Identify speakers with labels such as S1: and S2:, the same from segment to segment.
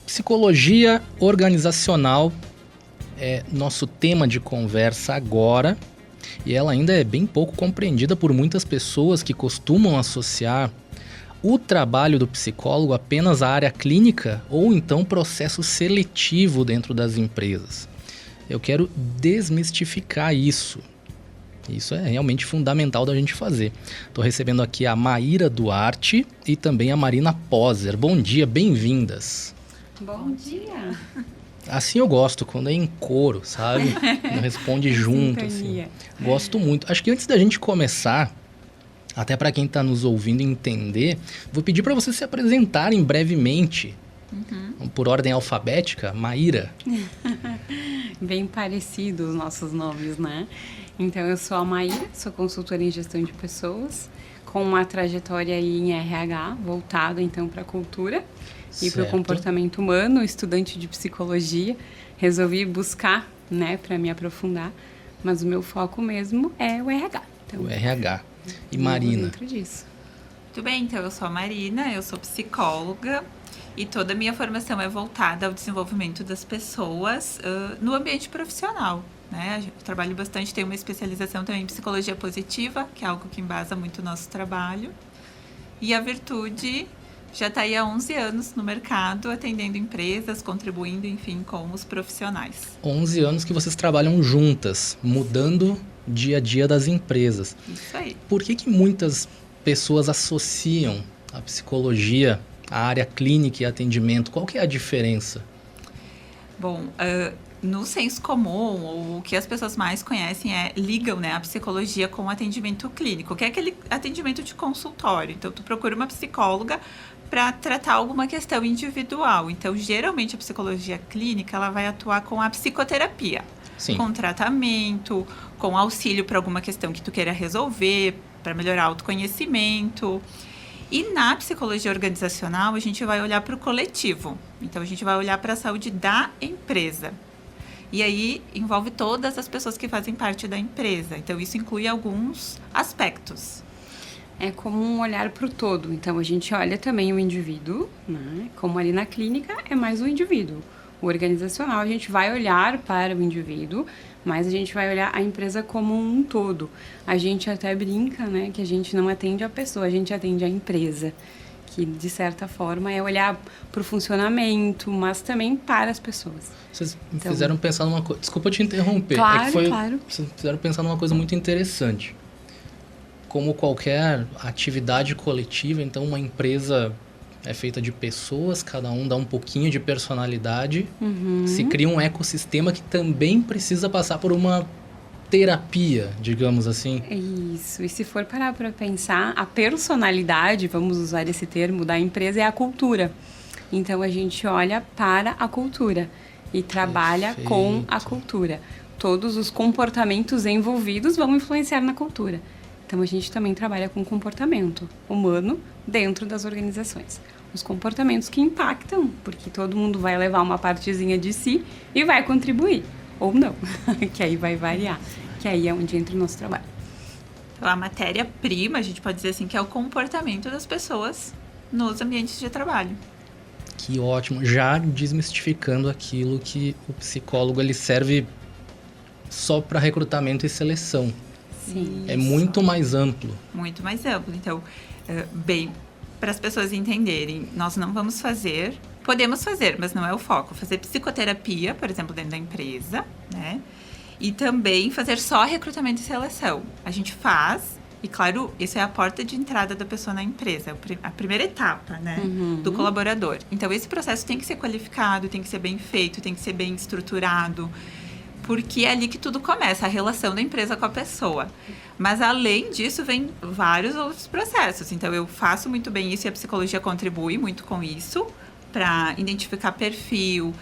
S1: Psicologia organizacional é nosso tema de conversa agora, e ela ainda é bem pouco compreendida por muitas pessoas que costumam associar o trabalho do psicólogo apenas à área clínica ou então processo seletivo dentro das empresas. Eu quero desmistificar isso. Isso é realmente fundamental da gente fazer. Estou recebendo aqui a Maíra Duarte e também a Marina Poser. Bom dia, bem-vindas.
S2: Bom dia.
S1: Assim eu gosto, quando é em coro, sabe? Responde junto, assim. Gosto muito. Acho que antes da gente começar, até para quem está nos ouvindo entender, vou pedir para vocês se apresentarem brevemente. Por ordem alfabética, Maíra.
S2: Bem parecidos os nossos nomes, né? Então, eu sou a Maíra, sou consultora em gestão de pessoas, com uma trajetória aí em RH, voltada então para a cultura e para o comportamento humano, estudante de psicologia. Resolvi buscar, né, para me aprofundar, mas o meu foco mesmo é o RH. Então,
S1: o RH. E Marina?
S2: Dentro disso.
S3: Tudo bem, então eu sou a Marina, eu sou psicóloga e toda a minha formação é voltada ao desenvolvimento das pessoas no ambiente profissional. Né? Eu trabalho bastante, tenho uma especialização também em psicologia positiva, que é algo que embasa muito o nosso trabalho. E a Virtude já está aí há 11 anos no mercado, atendendo empresas, contribuindo, enfim, com os profissionais.
S1: 11 anos que vocês trabalham juntas, mudando o dia a dia das empresas.
S3: Isso aí.
S1: Por que muitas pessoas associam a psicologia à área clínica e atendimento? Qual que é a diferença?
S3: Bom, no senso comum, o que as pessoas mais conhecem ligam, né, a psicologia com o atendimento clínico, que é aquele atendimento de consultório. Então, tu procura uma psicóloga para tratar alguma questão individual. Então, geralmente, a psicologia clínica ela vai atuar com a psicoterapia.
S1: Sim.
S3: Com tratamento, com auxílio para alguma questão que tu queira resolver, para melhorar o autoconhecimento. E na psicologia organizacional, a gente vai olhar para o coletivo. Então, a gente vai olhar para a saúde da empresa. E aí, envolve todas as pessoas que fazem parte da empresa. Então, isso inclui alguns aspectos.
S2: É como um olhar para o todo. Então, a gente olha também o indivíduo, né? Como ali na clínica, é mais o indivíduo. O organizacional, a gente vai olhar para o indivíduo, mas a gente vai olhar a empresa como um todo. A gente até brinca, né, que a gente não atende a pessoa, a gente atende a empresa. Que, de certa forma, é olhar para o funcionamento, mas também para as pessoas.
S1: Vocês me fizeram pensar numa coisa... Desculpa te interromper.
S2: Claro, claro.
S1: Vocês me fizeram pensar numa coisa muito interessante. Como qualquer atividade coletiva, então uma empresa é feita de pessoas, cada um dá um pouquinho de personalidade. Se cria um ecossistema que também precisa passar por uma terapia, digamos assim.
S2: Isso. E se for parar para pensar, a personalidade, vamos usar esse termo, da empresa é a cultura. Então, a gente olha para a cultura e trabalha com a cultura. Todos os comportamentos envolvidos vão influenciar na cultura. Então, a gente também trabalha com comportamento humano dentro das organizações. Os comportamentos que impactam, porque todo mundo vai levar uma partezinha de si e vai contribuir. Ou não, que aí vai variar. Que aí é onde entra o nosso trabalho.
S3: Então, a matéria-prima, a gente pode dizer assim, que é o comportamento das pessoas nos ambientes de trabalho.
S1: Que ótimo. Já desmistificando aquilo que o psicólogo ele serve só para recrutamento e seleção.
S2: Sim.
S1: É muito mais amplo.
S3: Muito mais amplo. Então, bem, para as pessoas entenderem, nós não vamos fazer... Podemos fazer, mas não é o foco. Fazer psicoterapia, por exemplo, dentro da empresa, né? E também fazer só recrutamento e seleção. A gente faz, e claro, isso é a porta de entrada da pessoa na empresa, a primeira etapa, né? Do colaborador. Então, esse processo tem que ser qualificado, tem que ser bem feito, tem que ser bem estruturado, porque é ali que tudo começa, a relação da empresa com a pessoa. Mas, além disso, vem vários outros processos. Então, eu faço muito bem isso e a psicologia contribui muito com isso, para identificar perfil,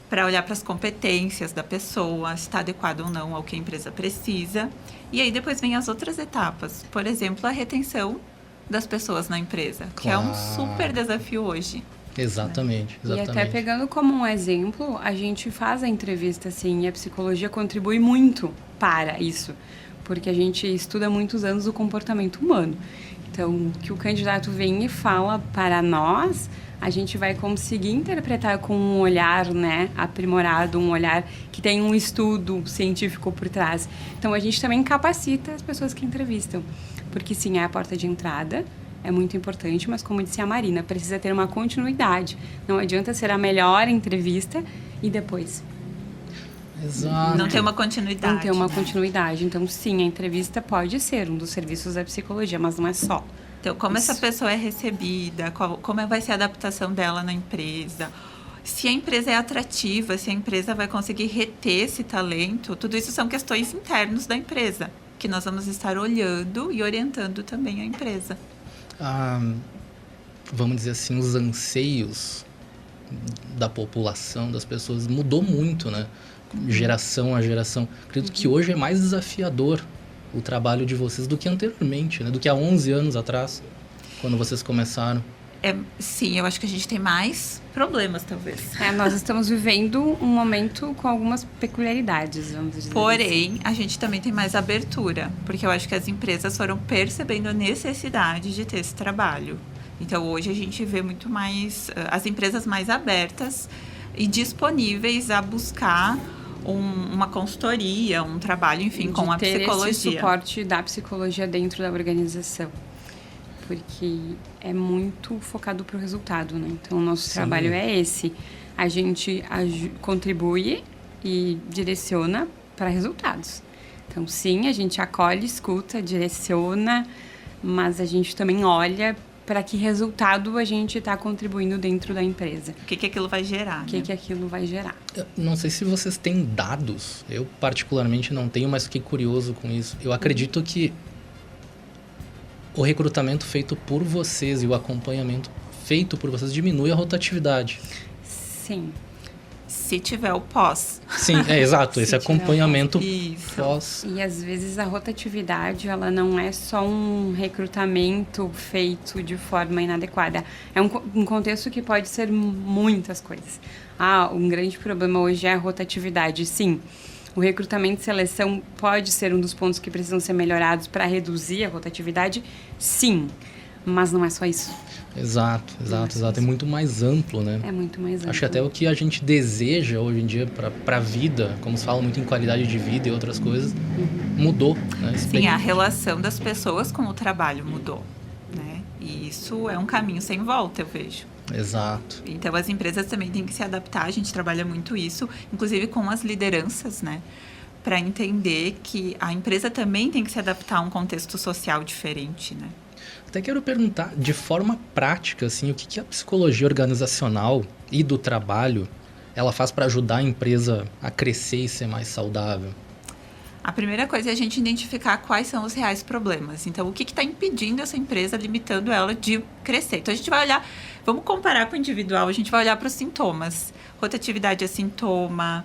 S3: para olhar para as competências da pessoa, se está adequado ou não ao que a empresa precisa. E aí depois vem as outras etapas. Por exemplo, a retenção das pessoas na empresa, que é um super desafio hoje.
S1: Exatamente.
S2: E até pegando como um exemplo, a gente faz a entrevista assim, e a psicologia contribui muito para isso, porque a gente estuda há muitos anos o comportamento humano. Então, Então, o que o candidato vem e fala para nós, a gente vai conseguir interpretar com um olhar, né, aprimorado, um olhar que tem um estudo científico por trás. Então, a gente também capacita as pessoas que entrevistam, porque sim, é a porta de entrada, é muito importante, mas como disse a Marina, precisa ter uma continuidade. Não adianta ser a melhor entrevista e depois
S1: Exato.
S3: Não ter uma continuidade.
S2: não ter uma
S3: né?
S2: continuidade. Então, sim, a entrevista pode ser um dos serviços da psicologia, mas não é só.
S3: Então, como
S2: Isso.
S3: essa pessoa é recebida, como vai ser a adaptação dela na empresa, se a empresa é atrativa, se a empresa vai conseguir reter esse talento, tudo isso são questões internas da empresa, que nós vamos estar olhando e orientando também a empresa.
S1: Vamos dizer assim, os anseios da população, das pessoas, mudou muito, né? Geração a geração. Acredito que hoje é mais desafiador o trabalho de vocês do que anteriormente, né? Do que há 11 anos atrás, quando vocês começaram.
S3: Sim, eu acho que a gente tem mais problemas, talvez.
S2: Nós estamos vivendo um momento com algumas peculiaridades, vamos dizer assim.
S3: Porém, a gente também tem mais abertura, porque eu acho que as empresas foram percebendo a necessidade de ter esse trabalho. Então, hoje a gente vê muito mais, as empresas mais abertas e disponíveis a buscar uma consultoria, um trabalho, enfim, com a psicologia.
S2: Esse suporte da psicologia dentro da organização. Porque é muito focado para o resultado, né? Então, o nosso trabalho é esse. A gente contribui e direciona para resultados. Então, sim, a gente acolhe, escuta, direciona, mas a gente também olha para que resultado a gente está contribuindo dentro da empresa.
S3: O que aquilo vai gerar,
S2: O que aquilo vai gerar.
S1: Eu não sei se vocês têm dados, eu particularmente não tenho, mas fiquei curioso com isso. Eu acredito que o recrutamento feito por vocês e o acompanhamento feito por vocês diminui a rotatividade.
S2: Sim.
S3: Se tiver o pós.
S1: Sim, exato. Esse acompanhamento
S3: Isso.
S1: pós.
S2: E às vezes a rotatividade, ela não é só um recrutamento feito de forma inadequada. É um contexto que pode ser muitas coisas. Um grande problema hoje é a rotatividade, sim. O recrutamento e seleção pode ser um dos pontos que precisam ser melhorados para reduzir a rotatividade, sim. Mas não é só isso.
S1: Exato. É muito mais amplo, né?
S2: É muito mais amplo.
S1: Acho que até o que a gente deseja hoje em dia para a vida, como se fala muito em qualidade de vida e outras coisas, mudou. Né?
S3: Sim, a relação das pessoas com o trabalho mudou, né? E isso é um caminho sem volta, eu vejo.
S1: Exato.
S3: Então, as empresas também têm que se adaptar, a gente trabalha muito isso, inclusive com as lideranças, né? Para entender que a empresa também tem que se adaptar a um contexto social diferente, né?
S1: Até quero perguntar, de forma prática, assim, o que a psicologia organizacional e do trabalho ela faz para ajudar a empresa a crescer e ser mais saudável?
S3: A primeira coisa é a gente identificar quais são os reais problemas. Então, o que está impedindo essa empresa, limitando ela de crescer? Então, a gente vai olhar, vamos comparar com o individual, a gente vai olhar para os sintomas. Rotatividade é sintoma,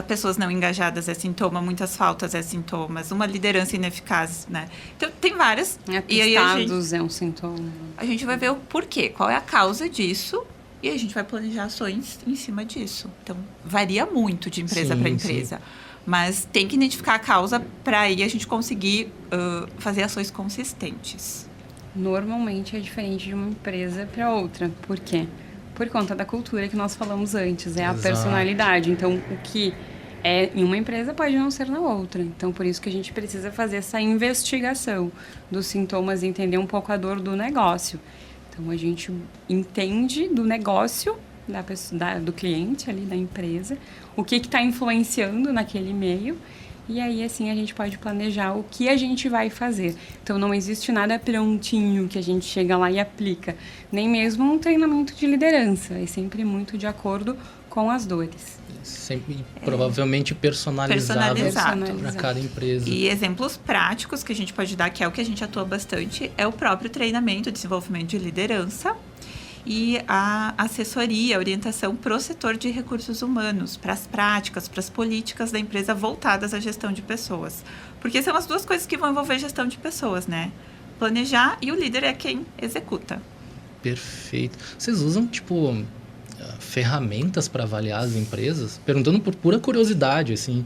S3: pessoas não engajadas é sintoma, muitas faltas é sintomas, uma liderança ineficaz, né? Então, tem várias.
S2: E aí é um sintoma.
S3: A gente vai ver o porquê, qual é a causa disso, e a gente vai planejar ações em cima disso. Então, varia muito de empresa para empresa. Sim. Mas tem que identificar a causa para aí a gente conseguir fazer ações consistentes.
S2: Normalmente é diferente de uma empresa para outra. Por quê? Por conta da cultura que nós falamos antes. É a personalidade. Então, o que é em uma empresa pode não ser na outra. Então, por isso que a gente precisa fazer essa investigação dos sintomas e entender um pouco a dor do negócio. Então, a gente entende do negócio do cliente ali, da empresa, o que está influenciando naquele meio, e aí assim a gente pode planejar o que a gente vai fazer. Então não existe nada prontinho que a gente chega lá e aplica, nem mesmo um treinamento de liderança, é sempre muito de acordo com as dores.
S1: Sempre provavelmente personalizável para cada empresa.
S3: E exemplos práticos que a gente pode dar, que é o que a gente atua bastante, é o próprio treinamento, desenvolvimento de liderança, e a assessoria, a orientação para o setor de recursos humanos, para as práticas, para as políticas da empresa voltadas à gestão de pessoas. Porque são as duas coisas que vão envolver gestão de pessoas, né? Planejar e o líder é quem executa.
S1: Perfeito. Vocês usam, ferramentas para avaliar as empresas? Perguntando por pura curiosidade, assim.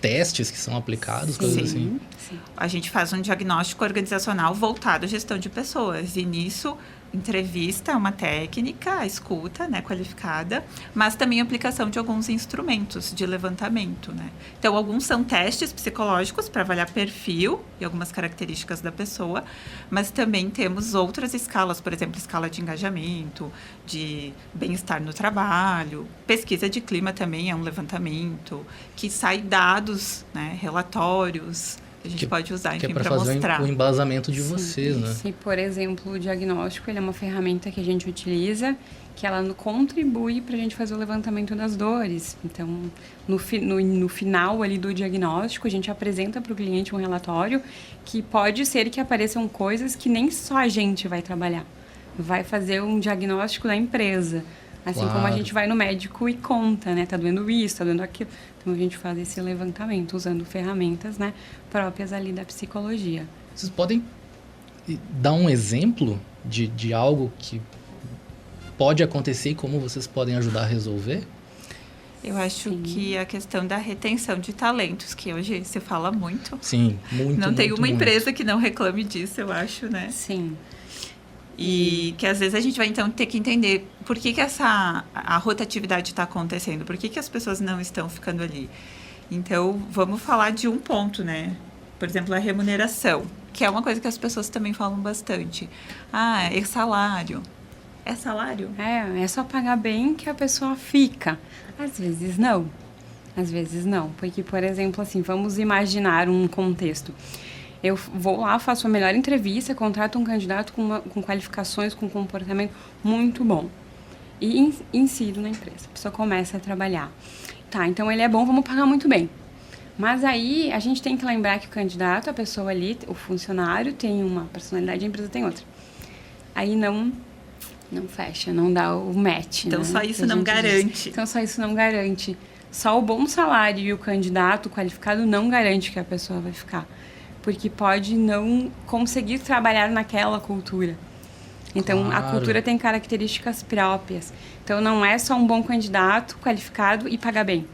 S1: testes que são aplicados, coisas assim?
S2: Sim.
S3: A gente faz um diagnóstico organizacional voltado à gestão de pessoas. E nisso, entrevista é uma técnica, a escuta, né, qualificada, mas também a aplicação de alguns instrumentos de levantamento, né? Então, alguns são testes psicológicos para avaliar perfil e algumas características da pessoa, mas também temos outras escalas, por exemplo, escala de engajamento, de bem-estar no trabalho, pesquisa de clima também é um levantamento, que sai dados, né, relatórios, a gente pode usar, enfim, para mostrar.
S1: O embasamento de vocês, né?
S2: Sim, por exemplo, o diagnóstico, ele é uma ferramenta que a gente utiliza, que ela contribui para a gente fazer o levantamento das dores. Então, no final ali do diagnóstico, a gente apresenta para o cliente um relatório que pode ser que apareçam coisas que nem só a gente vai trabalhar. Vai fazer um diagnóstico da empresa. Assim como a gente vai no médico e conta, né? Tá doendo isso, tá doendo aquilo. Então, a gente faz esse levantamento usando ferramentas, né, próprias ali da psicologia.
S1: Vocês podem dar um exemplo de algo que pode acontecer e como vocês podem ajudar a resolver?
S3: Eu acho que a questão da retenção de talentos, que hoje se fala muito.
S1: Sim, muito.
S3: Não tem uma empresa que não reclame disso, eu acho, né?
S2: Sim.
S3: E que às vezes a gente vai então ter que entender por que a rotatividade está acontecendo, por que as pessoas não estão ficando ali. Então, vamos falar de um ponto, né? Por exemplo, a remuneração, que é uma coisa que as pessoas também falam bastante. Ah, é salário. É salário?
S2: É só pagar bem que a pessoa fica. Às vezes não. Às vezes não. Porque, por exemplo, assim, vamos imaginar um contexto. Eu vou lá, faço a melhor entrevista, contrato um candidato com qualificações, com comportamento muito bom. E insiro na empresa. A pessoa começa a trabalhar. Tá, então ele é bom, vamos pagar muito bem. Mas aí a gente tem que lembrar que o candidato, a pessoa ali, o funcionário tem uma personalidade e a empresa tem outra. Aí não fecha, não dá o match.
S3: Então,
S2: né?
S3: só isso não garante.
S2: Então, só isso não garante. Só o bom salário e o candidato qualificado não garante que a pessoa vai ficar. Porque pode não conseguir trabalhar naquela cultura. Então,
S1: claro.
S2: A cultura tem características próprias. Então, não é só um bom candidato qualificado e pagar bem.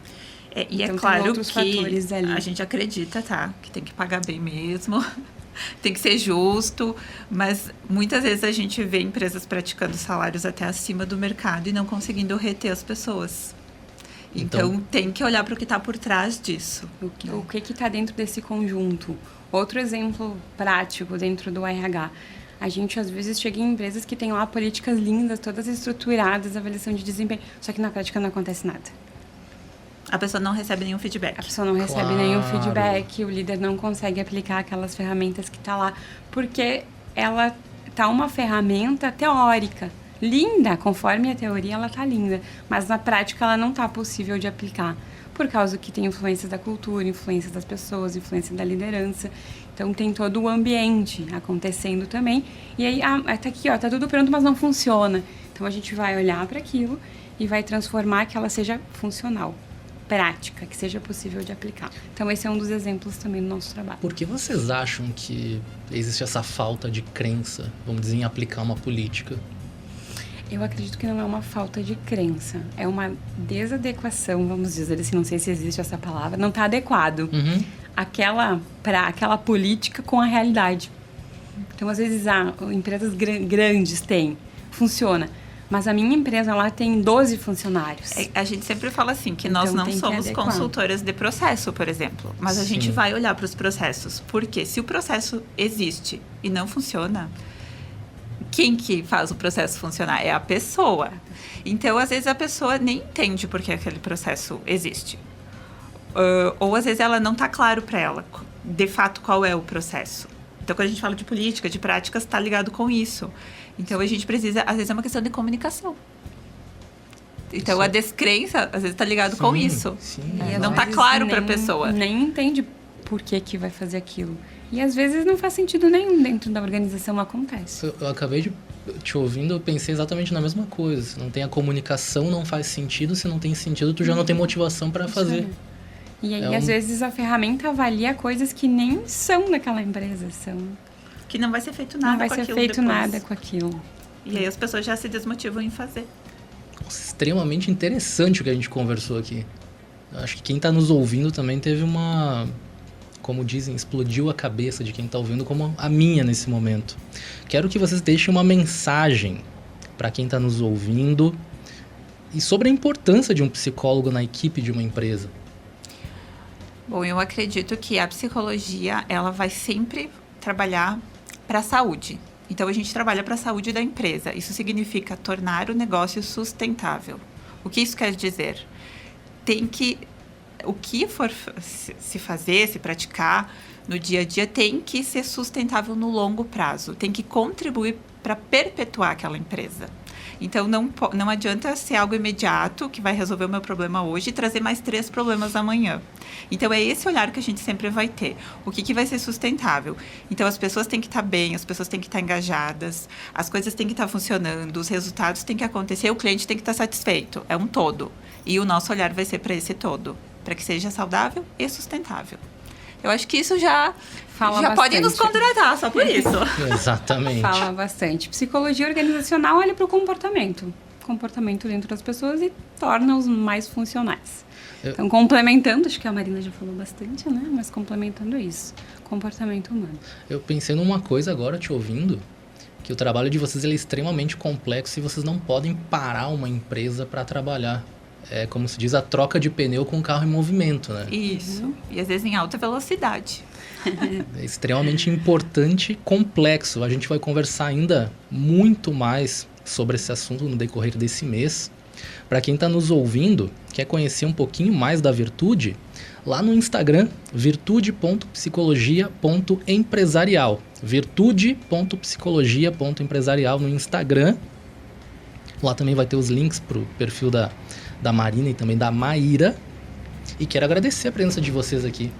S3: E
S2: então,
S3: é claro
S2: que
S3: a gente acredita, tá? Que tem que pagar bem mesmo. Tem que ser justo, mas muitas vezes a gente vê empresas praticando salários até acima do mercado e não conseguindo reter as pessoas. Então tem que olhar para o que está por trás disso.
S2: O que está dentro desse conjunto? Outro exemplo prático dentro do RH. A gente, às vezes, chega em empresas que têm lá políticas lindas, todas estruturadas, avaliação de desempenho, só que na prática não acontece nada.
S3: A pessoa não recebe nenhum feedback.
S2: A pessoa não recebe nenhum feedback, o líder não consegue aplicar aquelas ferramentas que está lá, porque ela tá uma ferramenta teórica, linda, conforme a teoria ela tá linda, mas na prática ela não tá possível de aplicar, por causa que tem influências da cultura, influências das pessoas, influência da liderança. Então tem todo o ambiente acontecendo também. E aí, tá aqui, tá tudo pronto, mas não funciona. Então a gente vai olhar para aquilo e vai transformar que ela seja funcional, prática, que seja possível de aplicar. Então esse é um dos exemplos também do nosso trabalho.
S1: Por que vocês acham que existe essa falta de crença, vamos dizer, em aplicar uma política?
S2: Eu acredito que não é uma falta de crença, é uma desadequação, vamos dizer assim, não sei se existe essa palavra, não está adequado aquela política com a realidade. Então, às vezes, empresas grandes funciona, mas a minha empresa lá tem 12 funcionários.
S3: A gente sempre fala assim, que
S2: então,
S3: nós não somos consultoras de processo, por exemplo, mas a gente vai olhar para os processos, porque se o processo existe e não funciona, quem que faz o processo funcionar? É a pessoa. Então, às vezes, a pessoa nem entende por que aquele processo existe. Ou, às vezes, ela não está claro para ela, de fato, qual é o processo. Então, quando a gente fala de política, de práticas, está ligado com isso. Então, a gente precisa... Às vezes, é uma questão de comunicação. Então, a descrença, às vezes, está ligado com isso. Não está claro para a pessoa.
S2: Nem entende por que vai fazer aquilo. E às vezes não faz sentido nenhum dentro da organização, acontece.
S1: Eu acabei de te ouvindo, eu pensei exatamente na mesma coisa. Se não tem a comunicação, não faz sentido. Se não tem sentido, tu já não tem motivação para fazer.
S2: E aí, às vezes, a ferramenta avalia coisas que nem são daquela empresa.
S3: Que não vai ser feito nada com aquilo.
S2: Não vai ser feito nada com aquilo.
S3: E aí as pessoas já se desmotivam em fazer.
S1: Nossa, extremamente interessante o que a gente conversou aqui. Acho que quem está nos ouvindo também teve como dizem, explodiu a cabeça de quem está ouvindo, como a minha nesse momento. Quero que vocês deixem uma mensagem para quem está nos ouvindo e sobre a importância de um psicólogo na equipe de uma empresa.
S3: Bom, eu acredito que a psicologia, ela vai sempre trabalhar para a saúde. Então, a gente trabalha para a saúde da empresa. Isso significa tornar o negócio sustentável. O que isso quer dizer? O que for se fazer, se praticar no dia a dia, tem que ser sustentável no longo prazo. Tem que contribuir para perpetuar aquela empresa. Então, não adianta ser algo imediato, que vai resolver o meu problema hoje e trazer mais 3 problemas amanhã. Então, é esse olhar que a gente sempre vai ter. O que vai ser sustentável? Então, as pessoas têm que estar bem, as pessoas têm que estar engajadas, as coisas têm que estar funcionando, os resultados têm que acontecer, o cliente tem que estar satisfeito. É um todo. E o nosso olhar vai ser para esse todo, para que seja saudável e sustentável. Eu acho que isso já pode nos contratar, só por isso.
S1: Exatamente.
S2: Fala bastante. Psicologia organizacional olha para o comportamento dentro das pessoas e torna-os mais funcionais. Então, complementando, acho que a Marina já falou bastante, né? Mas complementando isso, comportamento humano.
S1: Eu pensei numa coisa agora, te ouvindo, que o trabalho de vocês é extremamente complexo e vocês não podem parar uma empresa para trabalhar. É como se diz, a troca de pneu com o carro em movimento, né?
S3: Isso. E às vezes em alta velocidade.
S1: É extremamente importante e complexo. A gente vai conversar ainda muito mais sobre esse assunto no decorrer desse mês. Para quem está nos ouvindo, quer conhecer um pouquinho mais da Virtude, lá no Instagram, virtude.psicologia.empresarial. Virtude.psicologia.empresarial no Instagram. Lá também vai ter os links para o perfil da Marina e também da Maíra. E quero agradecer a presença de vocês aqui.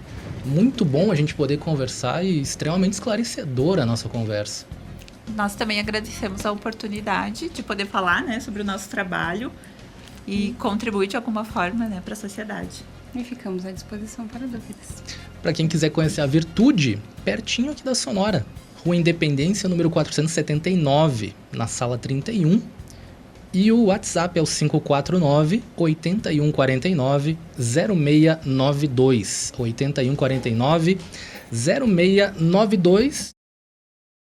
S1: Muito bom a gente poder conversar e extremamente esclarecedora a nossa conversa.
S3: Nós também agradecemos a oportunidade de poder falar, né, sobre o nosso trabalho e contribuir de alguma forma, né, para a sociedade.
S2: E ficamos à disposição para dúvidas.
S1: Para quem quiser conhecer a Virtude, pertinho aqui da Sonora, Rua Independência, número 479, na sala 31. E o WhatsApp é o 549-8149-0692. 8149-0692.